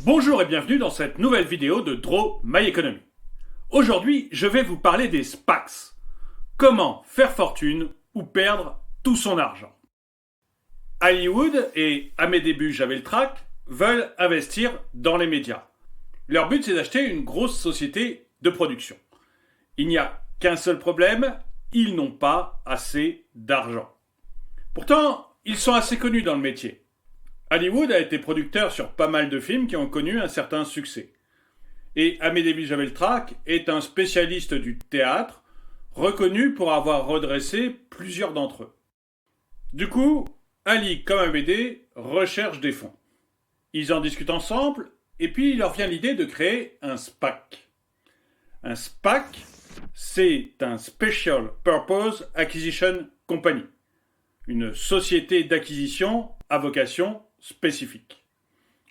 Bonjour et bienvenue dans cette nouvelle vidéo de Draw My Economy. Aujourd'hui, je vais vous parler des SPACs. Comment faire fortune ou perdre tout son argent. Hollywood et à mes débuts j'avais le trac veulent investir dans les médias. Leur but c'est d'acheter une grosse société de production. Il n'y a qu'un seul problème, ils n'ont pas assez d'argent. Pourtant, ils sont assez connus dans le métier. Hollywood a été producteur sur pas mal de films qui ont connu un certain succès. Et Amédée Javeltrac est un spécialiste du théâtre, reconnu pour avoir redressé plusieurs d'entre eux. Du coup, Ali comme Amédée recherchent des fonds. Ils en discutent ensemble, et puis il leur vient l'idée de créer un SPAC. Un SPAC, c'est un Special Purpose Acquisition Company, une société d'acquisition à vocation spécifique.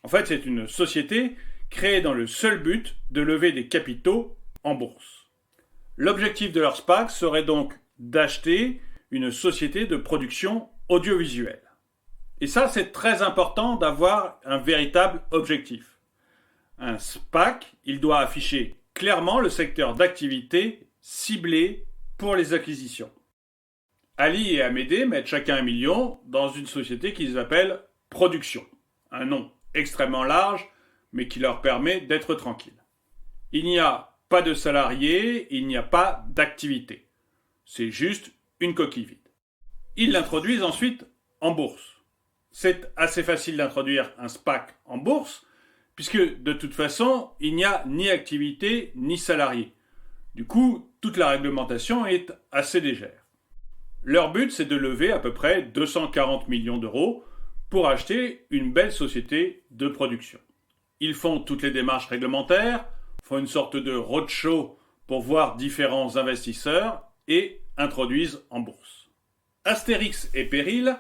En fait, c'est une société créée dans le seul but de lever des capitaux en bourse. L'objectif de leur SPAC serait donc d'acheter une société de production audiovisuelle. Et ça, c'est très important d'avoir un véritable objectif. Un SPAC, il doit afficher clairement le secteur d'activité ciblé pour les acquisitions. Ali et Amédée mettent chacun 1 million dans une société qu'ils appellent Production. Un nom extrêmement large, mais qui leur permet d'être tranquilles. Il n'y a pas de salariés, il n'y a pas d'activité. C'est juste une coquille vide. Ils l'introduisent ensuite en bourse. C'est assez facile d'introduire un SPAC en bourse, puisque de toute façon, il n'y a ni activité ni salariés. Du coup, toute la réglementation est assez légère. Leur but, c'est de lever à peu près 240 millions d'euros pour acheter une belle société de production. Ils font toutes les démarches réglementaires, font une sorte de roadshow pour voir différents investisseurs et introduisent en bourse. Astérix et Péril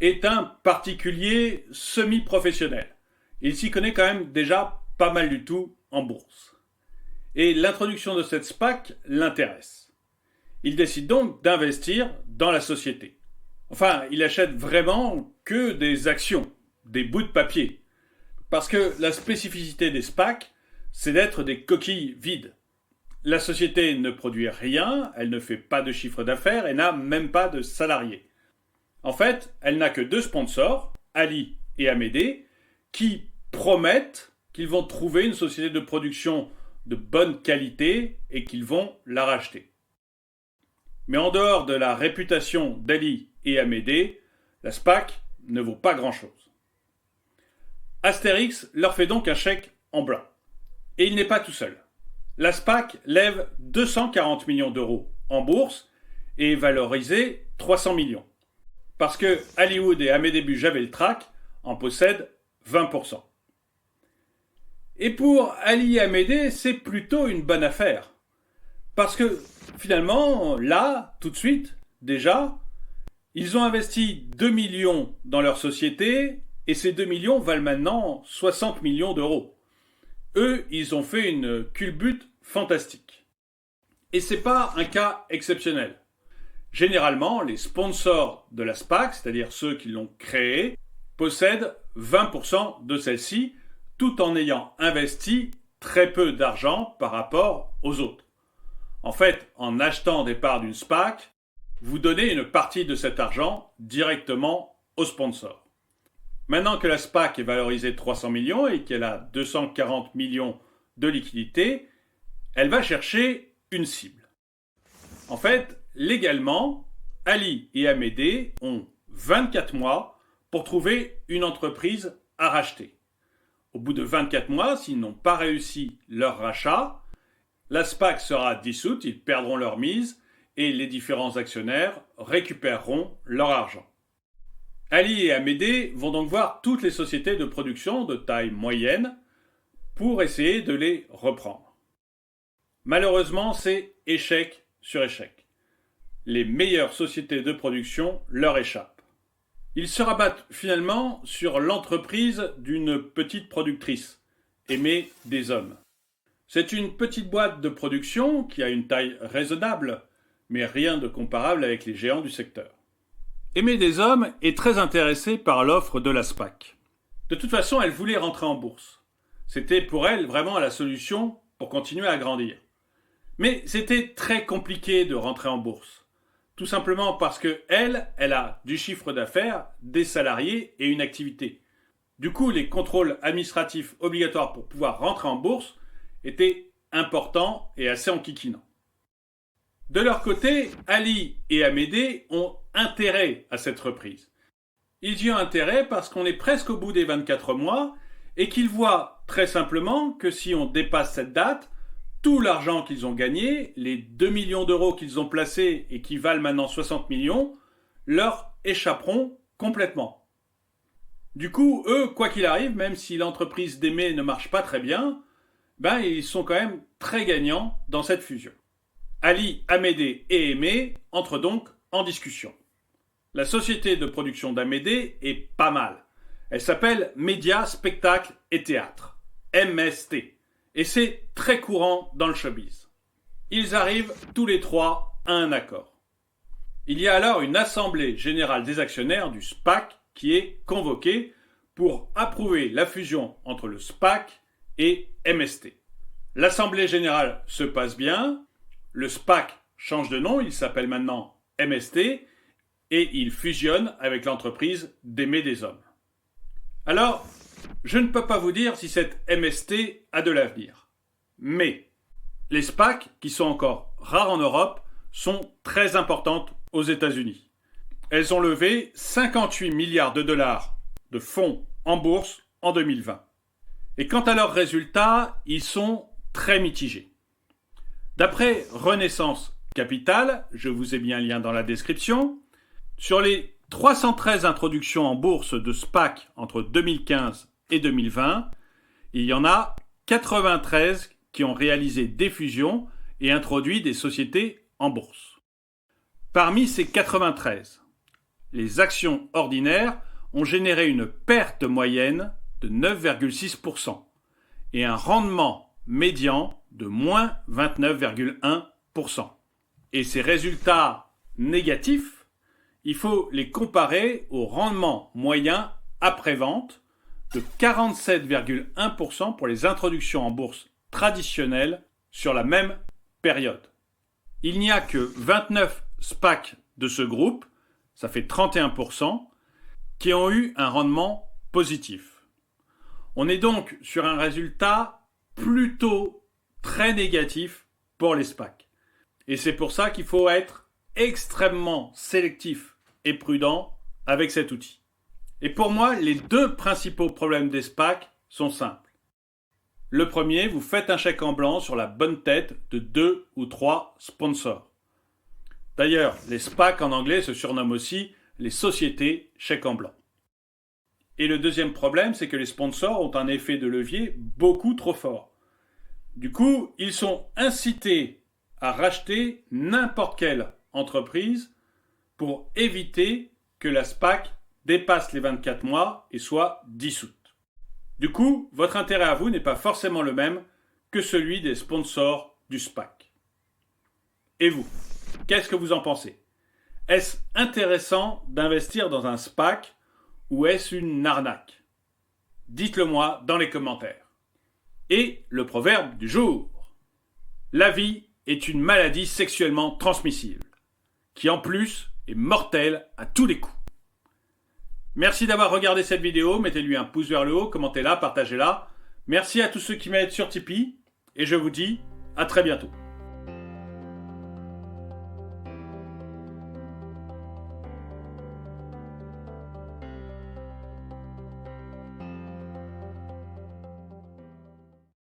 est un particulier semi-professionnel. Il s'y connaît quand même déjà pas mal du tout en bourse. Et l'introduction de cette SPAC l'intéresse. Il décide donc d'investir dans la société. Enfin, il achète vraiment que des actions, des bouts de papier. Parce que la spécificité des SPAC, c'est d'être des coquilles vides. La société ne produit rien, elle ne fait pas de chiffre d'affaires et n'a même pas de salariés. En fait, elle n'a que 2 sponsors, Ali et Amédée, qui promettent qu'ils vont trouver une société de production de bonne qualité et qu'ils vont la racheter. Mais en dehors de la réputation d'Ali et Amédée, la SPAC ne vaut pas grand-chose. Astérix leur fait donc un chèque en blanc. Et il n'est pas tout seul. La SPAC lève 240 millions d'euros en bourse et est valorisée 300 millions. Parce que Hollywood et Amédée Javeltrac en possèdent 20%. Et pour Ali et Amédée, c'est plutôt une bonne affaire. Parce que finalement, là, tout de suite, déjà, ils ont investi 2 millions dans leur société et ces 2 millions valent maintenant 60 millions d'euros. Eux, ils ont fait une culbute fantastique. Et c'est pas un cas exceptionnel. Généralement, les sponsors de la SPAC, c'est-à-dire ceux qui l'ont créée, possèdent 20% de celle-ci, tout en ayant investi très peu d'argent par rapport aux autres. En fait, en achetant des parts d'une SPAC, vous donnez une partie de cet argent directement aux sponsors. Maintenant que la SPAC est valorisée 300 millions et qu'elle a 240 millions de liquidités, elle va chercher une cible. En fait, légalement, Ali et Amédée ont 24 mois pour trouver une entreprise à racheter. Au bout de 24 mois, s'ils n'ont pas réussi leur rachat, la SPAC sera dissoute, ils perdront leur mise et les différents actionnaires récupéreront leur argent. Ali et Amédée vont donc voir toutes les sociétés de production de taille moyenne pour essayer de les reprendre. Malheureusement, c'est échec sur échec. Les meilleures sociétés de production leur échappent. Ils se rabattent finalement sur l'entreprise d'une petite productrice, Aimée des Hommes. C'est une petite boîte de production qui a une taille raisonnable, mais rien de comparable avec les géants du secteur. Aimée des Hommes est très intéressée par l'offre de la SPAC. De toute façon, elle voulait rentrer en bourse. C'était pour elle vraiment la solution pour continuer à grandir. Mais c'était très compliqué de rentrer en bourse. Tout simplement parce que elle a du chiffre d'affaires, des salariés et une activité. Du coup, les contrôles administratifs obligatoires pour pouvoir rentrer en bourse étaient importants et assez enquiquinants. De leur côté, Ali et Amédée ont intérêt à cette reprise. Ils y ont intérêt parce qu'on est presque au bout des 24 mois et qu'ils voient très simplement que si on dépasse cette date, tout l'argent qu'ils ont gagné, les 2 millions d'euros qu'ils ont placés et qui valent maintenant 60 millions, leur échapperont complètement. Du coup, eux, quoi qu'il arrive, même si l'entreprise d'Aimé ne marche pas très bien, ils sont quand même très gagnants dans cette fusion. Ali, Amédée et Aimé entrent donc en discussion. La société de production d'Amédée est pas mal. Elle s'appelle Médias, Spectacles et Théâtre, MST. Et c'est très courant dans le showbiz. Ils arrivent tous les trois à un accord. Il y a alors une assemblée générale des actionnaires du SPAC qui est convoquée pour approuver la fusion entre le SPAC et MST. L'assemblée générale se passe bien, le SPAC change de nom, il s'appelle maintenant MST et il fusionne avec l'entreprise d'Aimé des Hommes. Alors, je ne peux pas vous dire si cette MST a de l'avenir. Mais les SPAC, qui sont encore rares en Europe, sont très importantes aux États-Unis. Elles ont levé 58 milliards de dollars de fonds en bourse en 2020. Et quant à leurs résultats, ils sont très mitigés. D'après Renaissance Capital, je vous ai mis un lien dans la description, sur les 313 introductions en bourse de SPAC entre 2015 et 2020, il y en a 93 qui ont réalisé des fusions et introduit des sociétés en bourse. Parmi ces 93, les actions ordinaires ont généré une perte moyenne de 9,6% et un rendement médian de moins 29,1%. Et ces résultats négatifs, il faut les comparer au rendement moyen après-vente de 47,1% pour les introductions en bourse traditionnelles sur la même période. Il n'y a que 29 SPAC de ce groupe, ça fait 31%, qui ont eu un rendement positif. On est donc sur un résultat plutôt très négatif pour les SPAC. Et c'est pour ça qu'il faut être extrêmement sélectif et prudent avec cet outil. Et pour moi, les deux principaux problèmes des SPAC sont simples. Le premier, vous faites un chèque en blanc sur la bonne tête de 2 ou 3 sponsors. D'ailleurs, les SPAC en anglais se surnomment aussi les sociétés chèque en blanc. Et le deuxième problème, c'est que les sponsors ont un effet de levier beaucoup trop fort. Du coup, ils sont incités à racheter n'importe quelle entreprise pour éviter que la SPAC dépasse les 24 mois et soit dissoute. Du coup, votre intérêt à vous n'est pas forcément le même que celui des sponsors du SPAC. Et vous, qu'est-ce que vous en pensez? Est-ce intéressant d'investir dans un SPAC ou est-ce une arnaque? Dites-le moi dans les commentaires. Et le proverbe du jour. La vie est une maladie sexuellement transmissible, qui en plus est mortelle à tous les coups. Merci d'avoir regardé cette vidéo, mettez-lui un pouce vers le haut, commentez-la, partagez-la. Merci à tous ceux qui m'aident sur Tipeee, et je vous dis à très bientôt.